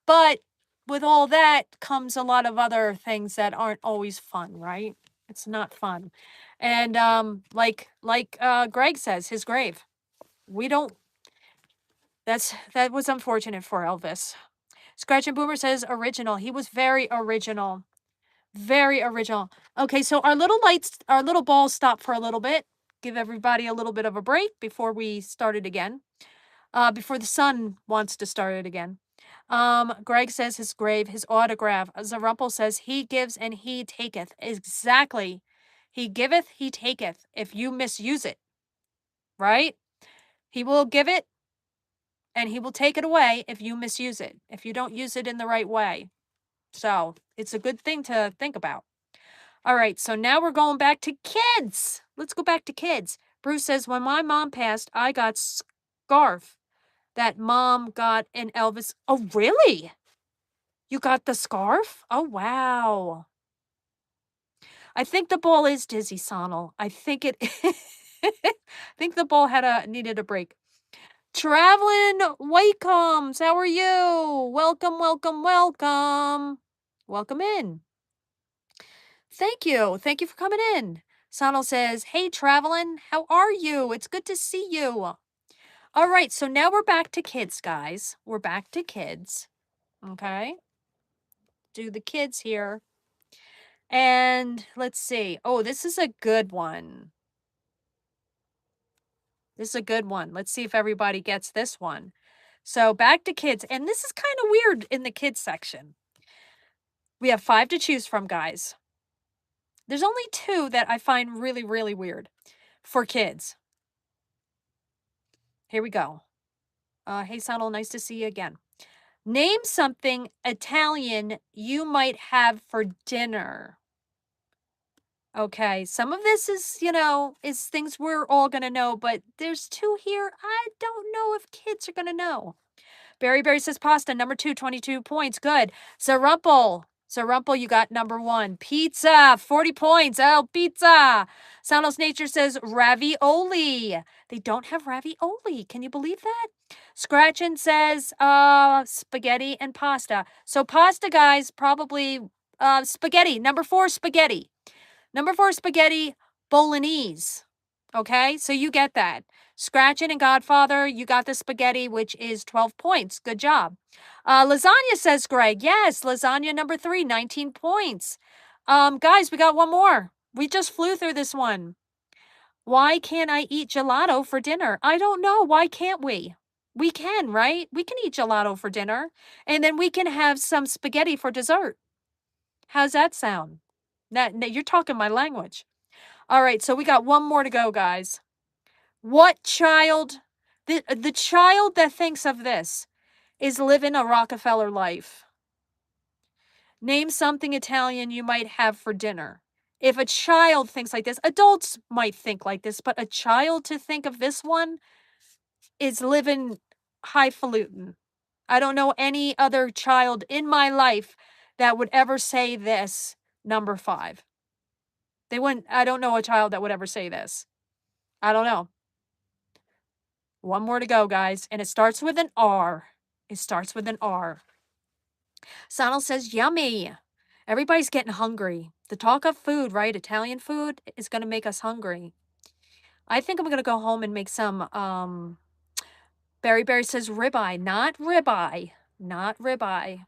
A: But with all that comes a lot of other things that aren't always fun, right? It's not fun. And like Greg says, his grave. We don't that was unfortunate for Elvis. Scratch and Boomer says original. He was very original. Very original. Okay, so our little balls stop for a little bit. Give everybody a little bit of a break before we start it again. Before the sun wants to start it again. Greg says his grave, his autograph. Zerumpel says he gives and he taketh. Exactly. He giveth, he taketh. If you misuse it, right? He will give it and he will take it away if you misuse it, if you don't use it in the right way. So it's a good thing to think about. All right, so now we're going back to kids. Let's go back to kids. Bruce says, when my mom passed, I got scarf that mom got in Elvis. Oh, really? You got the scarf? Oh, wow. I think the ball is dizzy, Sonal. I think it I think the ball needed a break. Traveling Wakecombs, how are you? Welcome, welcome, welcome. Welcome in. Thank you. Thank you for coming in. Sonal says, hey, Traveling, how are you? It's good to see you. All right, so now we're back to kids, guys. We're back to kids. Okay. Do the kids here. And let's see. Oh, this is a good one. This is a good one. Let's see if everybody gets this one. So back to kids. And this is kind of weird in the kids section. We have 5 to choose from, guys. There's only 2 that I find really, really weird for kids. Here we go. Hey, Sonal, nice to see you again. Name something Italian you might have for dinner. Okay, some of this is things we're all going to know, but there's 2 here I don't know if kids are going to know. Berry says pasta, number 2, 22 points. Good. Zerumpel, you got number 1. Pizza, 40 points. Oh, pizza. Soundless Nature says ravioli. They don't have ravioli. Can you believe that? Scratchin says spaghetti and pasta. So pasta, guys, probably spaghetti. Number 4, spaghetti. Number 4, spaghetti bolognese. Okay, so you get that. Scratching and Godfather, you got the spaghetti, which is 12 points. Good job. Lasagna, says Greg. Yes, lasagna number 3, 19 points. Guys, we got one more. We just flew through this one. Why can't I eat gelato for dinner? I don't know. Why can't we? We can, right? We can eat gelato for dinner, and then we can have some spaghetti for dessert. How's that sound? You're talking my language. All right, so we got one more to go, guys. What child, the child that thinks of this is living a Rockefeller life? Name something Italian you might have for dinner. If a child thinks like this, adults might think like this, but a child to think of this one is living highfalutin. I don't know any other child in my life that would ever say this, number 5. They wouldn't, I don't know a child that would ever say this. I don't know. One more to go, guys, and it starts with an R. It starts with an R. Sonal says, yummy. Everybody's getting hungry. The talk of food, right? Italian food is going to make us hungry. I think I'm going to go home and make some, Berry says ribeye, not ribeye, not ribeye.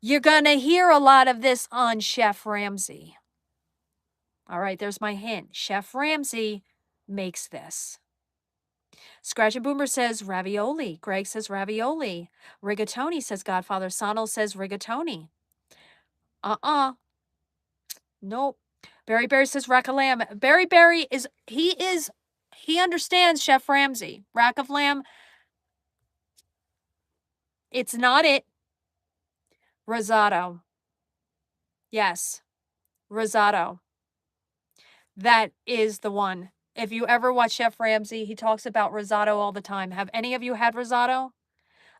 A: You're going to hear a lot of this on Chef Ramsay. All right, there's my hint. Chef Ramsay makes this. Scratch and Boomer says ravioli. Greg says ravioli. Rigatoni says Godfather. Sonal says rigatoni. Nope. Berry says rack of lamb. Berry is, he understands Chef Ramsay. Rack of lamb, it's not it. Risotto. Yes, risotto. That is the one. If you ever watch Chef Ramsay, he talks about risotto all the time. Have any of you had risotto?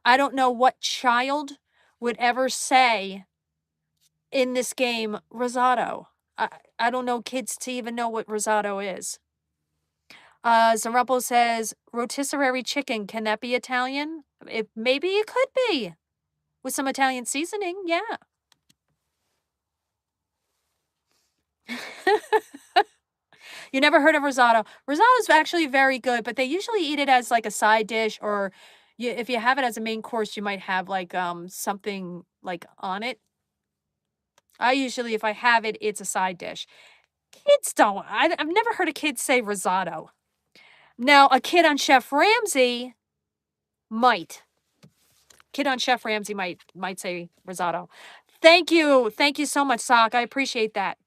A: I don't know what child would ever say in this game risotto. I don't know kids to even know what risotto is. Zaruppel says rotisserie chicken. Can that be Italian? Maybe it could be with some Italian seasoning. Yeah. You never heard of risotto? Risotto is actually very good, but they usually eat it as like a side dish, or if you have it as a main course, you might have like something like on it. I usually, if I have it, it's a side dish. Kids don't. I've never heard a kid say risotto. Now, a kid on Chef Ramsay might. Kid on Chef Ramsay might say risotto. Thank you so much, Sock. I appreciate that.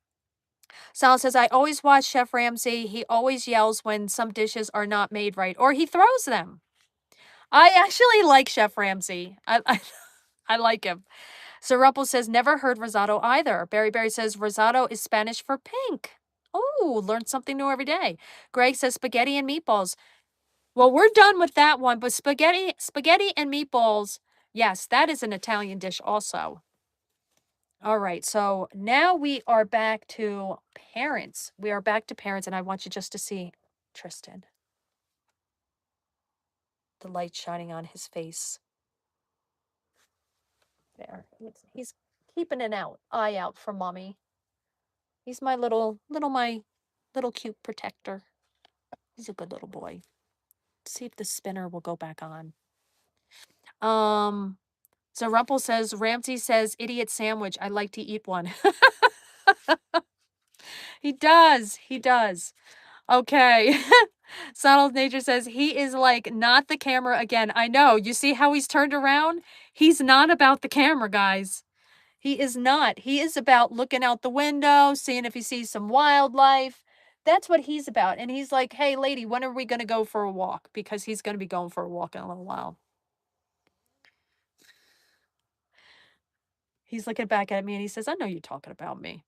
A: Sal says, I always watch Chef Ramsay. He always yells when some dishes are not made right, or he throws them. I actually like Chef Ramsay. I like him. Zaruppel says, never heard risotto either. Berry says, risotto is Spanish for pink. Oh, learn something new every day. Greg says, spaghetti and meatballs. Well, we're done with that one, but spaghetti and meatballs, yes, that is an Italian dish also. All right, so now we are back to parents. We are back to parents, and I want you just to see Tristan. The light shining on his face. There. He's keeping an eye out for mommy. He's my little cute protector. He's a good little boy. Let's see if the spinner will go back on. Zarumpel says, Ramsay says, idiot sandwich. I'd like to eat one. He does. Okay. Sonald Nature says, he is like not the camera again. I know. You see how he's turned around? He's not about the camera, guys. He is not. He is about looking out the window, seeing if he sees some wildlife. That's what he's about. And he's like, hey, lady, when are we going to go for a walk? Because he's going to be going for a walk in a little while. He's looking back at me and he says, I know you're talking about me.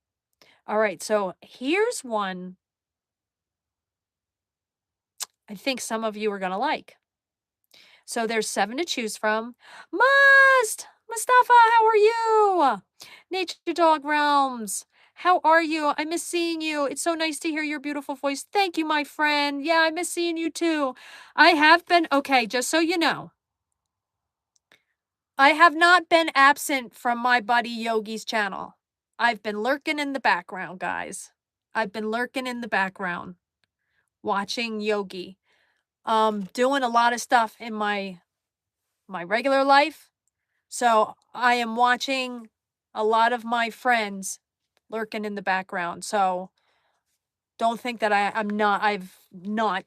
A: All right. So here's one I think some of you are going to like. So there's 7 to choose from. Mustafa, how are you? Nature Dog Realms, how are you? I miss seeing you. It's so nice to hear your beautiful voice. Thank you, my friend. Yeah, I miss seeing you too. I have been, okay, just so you know, I have not been absent from my buddy Yogi's channel. I've been lurking in the background, guys. I've been lurking in the background. watching Yogi. Doing a lot of stuff in my regular life. So I am watching a lot of my friends lurking in the background. So don't think that I've not,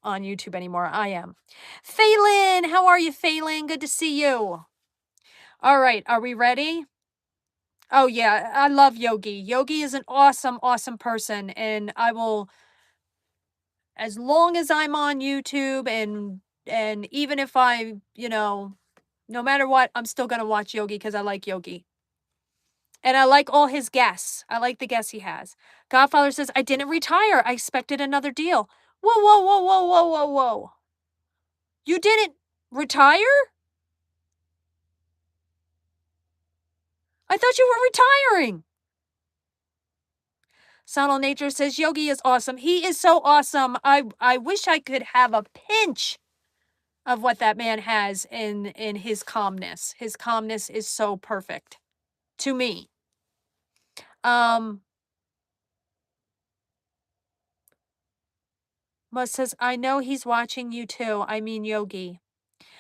A: on YouTube anymore. I am. Phelan, how are you, Phelan? Good to see you. All right, are we ready? Oh yeah, I love Yogi. Yogi is an awesome, awesome person, and I will, as long as I'm on YouTube, and even if no matter what, I'm still gonna watch Yogi because I like Yogi. And I like all his guests. I like the guests he has. Godfather says, I didn't retire. I expected another deal. Whoa, whoa, whoa, whoa, whoa, whoa, whoa. You didn't retire? I thought you were retiring. Sonal Nature says, Yogi is awesome. He is so awesome. I wish I could have a pinch of what that man has in his calmness. His calmness is so perfect to me. Mus says, I know he's watching you too. I mean Yogi.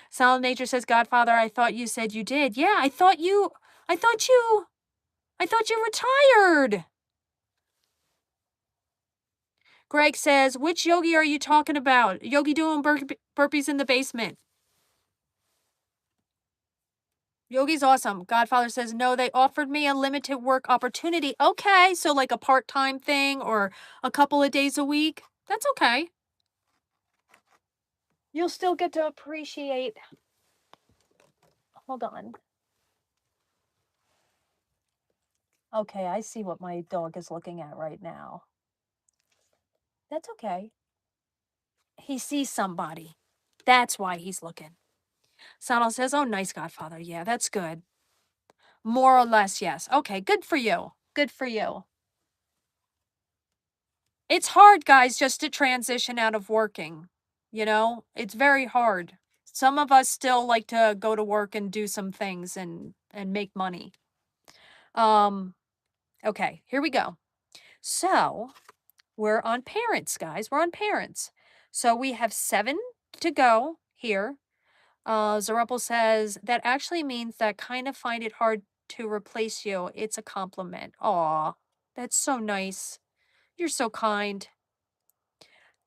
A: Solid Nature says, Godfather, I thought you said you did. Yeah, I thought you retired. Greg says, which Yogi are you talking about? Yogi doing burpees in the basement. Yogi's awesome. Godfather says, no, they offered me a limited work opportunity. Okay, so like a part-time thing or a couple of days a week. That's okay. You'll still get to appreciate. Hold on. Okay, I see what my dog is looking at right now. That's okay. He sees somebody. That's why he's looking. Sonal says, oh, nice, Godfather. Yeah, that's good. More or less, yes. Okay, good for you. Good for you. It's hard, guys, just to transition out of working. It's very hard. Some of us still like to go to work and do some things and make money. Okay, here we go. So we're on parents, guys. We're on parents. So we have 7 to go here. Zerubbabel says, that actually means that kind of find it hard to replace you. It's a compliment. Aw, that's so nice. You're so kind.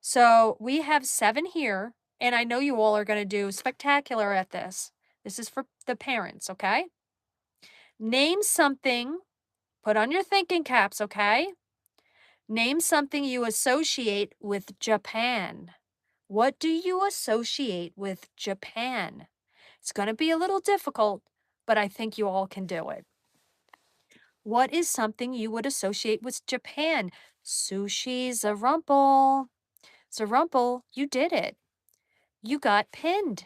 A: So we have 7 here, and I know you all are going to do spectacular at this. This is for the parents, okay? Name something. Put on your thinking caps, okay? Name something you associate with Japan. What do you associate with Japan? It's going to be a little difficult, but I think you all can do it. What is something you would associate with Japan? Sushi, Zerubbabel. Zerubbabel, you did it. You got pinned.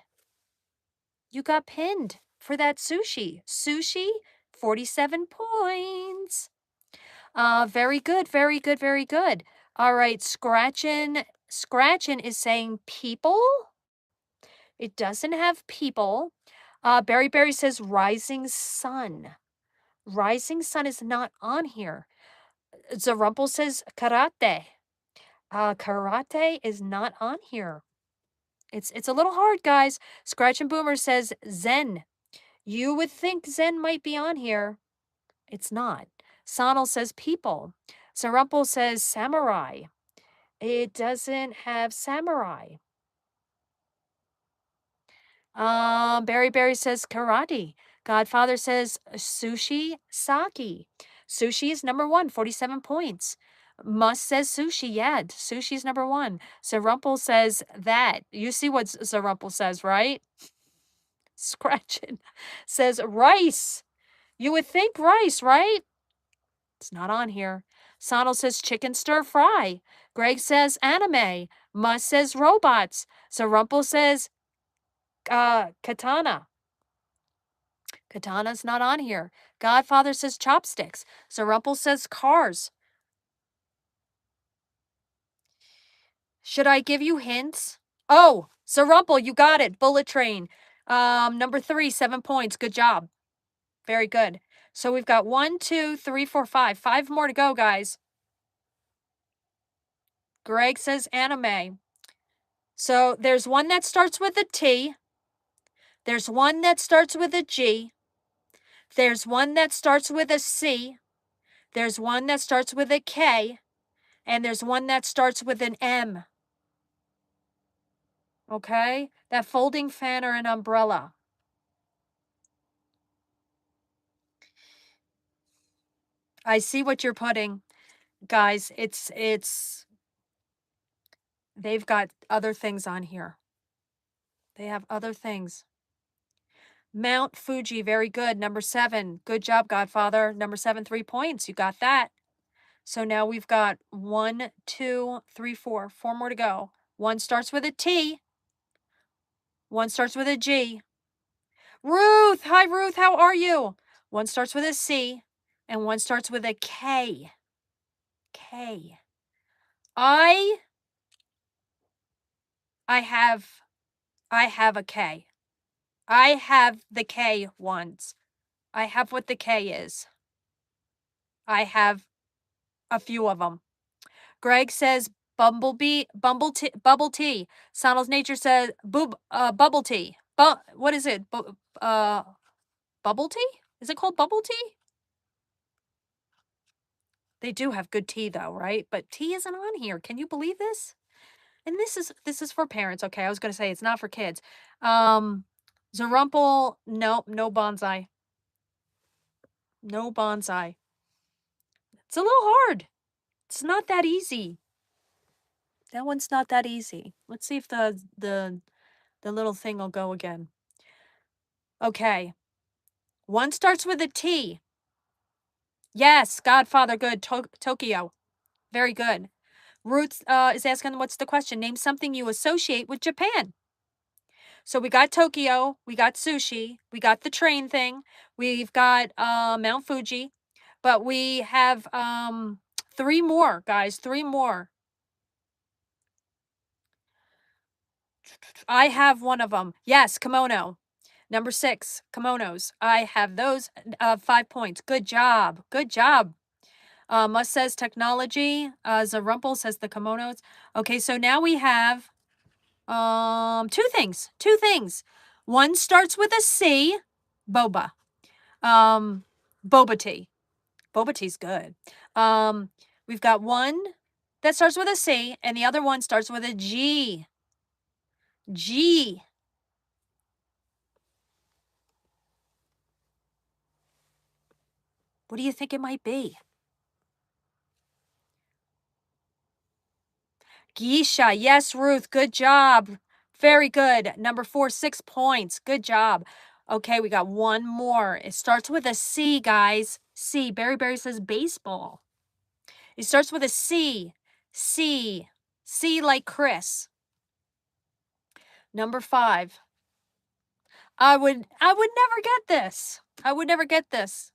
A: You got pinned for that sushi. Sushi, 47 points. Very good, very good, very good. All right, Scratchin' is saying people. It doesn't have people. Berry says rising sun. Rising sun is not on here. Zerubbabel says karate. Karate is not on here. It's a little hard, guys. Scratch and Boomer says Zen. You would think Zen might be on here. It's not. Sonal says people. Zerubbabel says samurai. It doesn't have samurai. Berry says karate. Godfather says sushi, sake. Sushi is number 1, 47 points. Must says sushi, yeah, sushi's number 1. Zerumpel says that. You see what Zerumpel says, right? Scratching says rice. You would think rice, right? It's not on here. Sonal says chicken stir fry. Greg says anime. Must says robots. Zerumpel says katana. Katana's not on here. Godfather says chopsticks. Zerumpel says cars. Should I give you hints? Oh, Zerumpel, you got it. Bullet train. Number 3, 7 points. Good job. Very good. So we've got 1, 2, 3, 4, 5. 5 more to go, guys. Greg says anime. So there's one that starts with a T. There's one that starts with a G. There's one that starts with a C. There's one that starts with a K. And there's one that starts with an M. Okay? That folding fan or an umbrella. I see what you're putting. Guys, they've got other things on here. They have other things. Mount Fuji, very good. Number 7. Good job, Godfather. Number 7, 3 points. You got that. So now we've got 1, 2, 3, 4. 4 more to go. One starts with a T. One starts with a G. Ruth! Hi, Ruth. How are you? One starts with a C. And one starts with a K. K. I have a K. I have the K ones. I have what the K is. I have a few of them. Greg says bubble tea. Sonal's Nature says bubble tea. What is it? Bubble tea? Is it called bubble tea? They do have good tea though, right? But tea isn't on here. Can you believe this? And this is for parents. Okay, I was gonna say it's not for kids. Zarumpel, no bonsai. No bonsai. It's a little hard. It's not that easy. That one's not that easy. Let's see if the little thing will go again. Okay. One starts with a T. Yes, Godfather, good. Tokyo. Very good. Ruth is asking, what's the question? Name something you associate with Japan. So we got Tokyo, we got sushi, we got the train thing, we've got Mount Fuji, but we have 3 more, guys, 3 more. I have one of them. Yes, kimono. Number 6, kimonos. I have those 5 points. Good job. Good job. Must says technology. Zarumpel says the kimonos. Okay, so now we have 2 things. 2 things. One starts with a C, boba. Boba tea. Boba tea's good. We've got one that starts with a C, and the other one starts with a G. G. What do you think it might be? Geisha. Yes, Ruth. Good job. Very good. Number 4, 6 points. Good job. Okay, we got one more. It starts with a C, guys. C. Berry says baseball. It starts with a C. C. C like Chris. Number 5. I would never get this. I would never get this.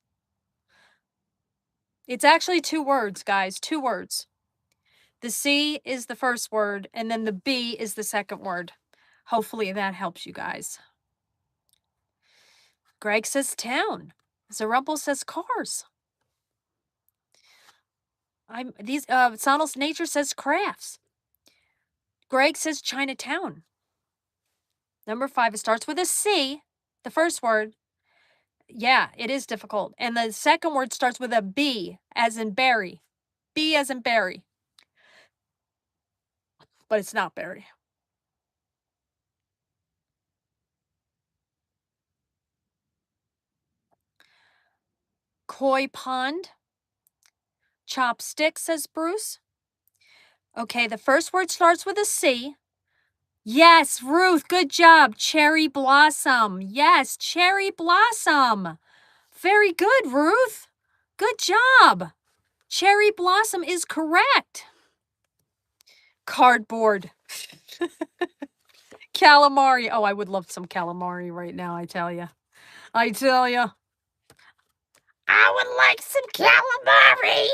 A: It's actually 2 words, guys. 2 words. The C is the first word, and then the B is the second word. Hopefully that helps you guys. Greg says town. Zarumpel says cars. Sonal's Nature says crafts. Greg says Chinatown. Number 5, it starts with a C, the first word. Yeah, it is difficult. And the second word starts with a B, as in berry. B as in berry. But it's not berry. Koi pond. Chopstick, says Bruce. Okay, the first word starts with a C. Yes, Ruth, good job. Cherry blossom. Yes, cherry blossom. Very good, Ruth. Good job. Cherry blossom is correct. Cardboard. Calamari. Oh, I would love some calamari right now, I tell you. I tell you. I would like some calamari.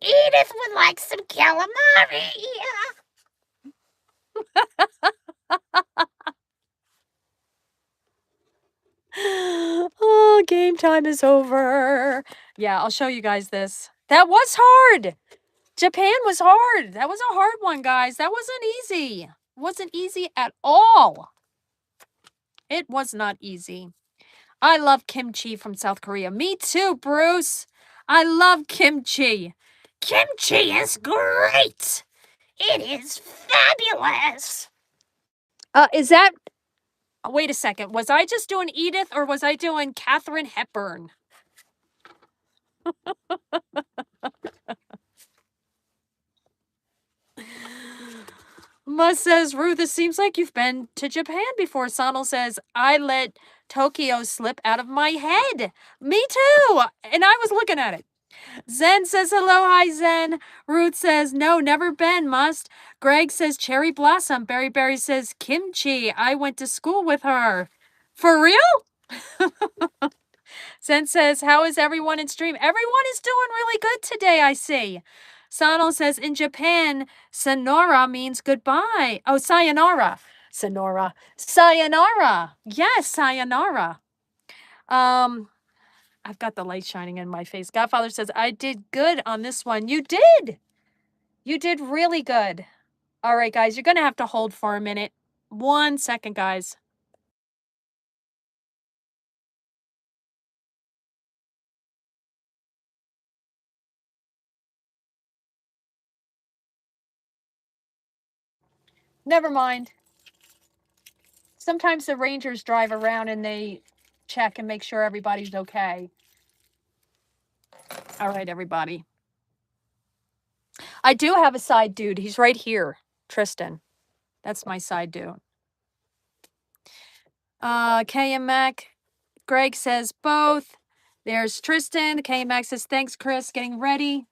A: Edith would like some calamari. Oh, game time is over. Yeah, I'll show you guys this. That was hard. Japan was hard. That was a hard one, guys. That wasn't easy. Wasn't easy at all. It was not easy. I love kimchi from South Korea. Me too, Bruce. I love kimchi. Kimchi is great. It is fabulous. Is that... Wait a second. Was I just doing Edith or was I doing Katharine Hepburn? Mus says, Ruth, it seems like you've been to Japan before. Sonal says, I let Tokyo slip out of my head. Me too. And I was looking at it. Zen says, hello, hi, Zen. Ruth says, no, never been, must. Greg says, cherry blossom. Berry Berry says, kimchi. I went to school with her. For real? Zen says, how is everyone in stream? Everyone is doing really good today, I see. Sonal says, in Japan, Sonora means goodbye. Oh, sayonara. Sonora. Sayonara. Yes, sayonara. I've got the light shining in my face. Godfather says, I did good on this one. You did. You did really good. All right, guys, you're going to have to hold for a minute. 1 second, guys. Never mind. Sometimes the Rangers drive around and they check and make sure everybody's okay. All right, everybody. I do have a side dude. He's right here. Tristan. That's my side dude. KM Mac. Greg says both. There's Tristan. KM Mac says, thanks, Chris. Getting ready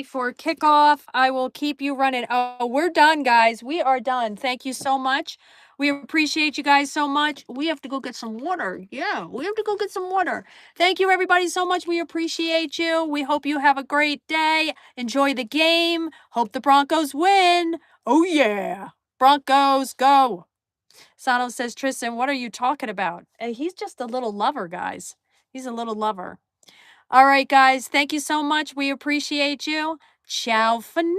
A: for kickoff. I will keep you running. Oh, we're done, guys. We are done. Thank you so much. We appreciate you guys so much. We have to go get some water. Yeah, we have to go get some water. Thank you, everybody, so much. We appreciate you. We hope you have a great day. Enjoy the game. Hope the Broncos win. Oh, yeah. Broncos, go. Sano says, Tristan, what are you talking about? He's just a little lover, guys. He's a little lover. All right, guys. Thank you so much. We appreciate you. Ciao for now.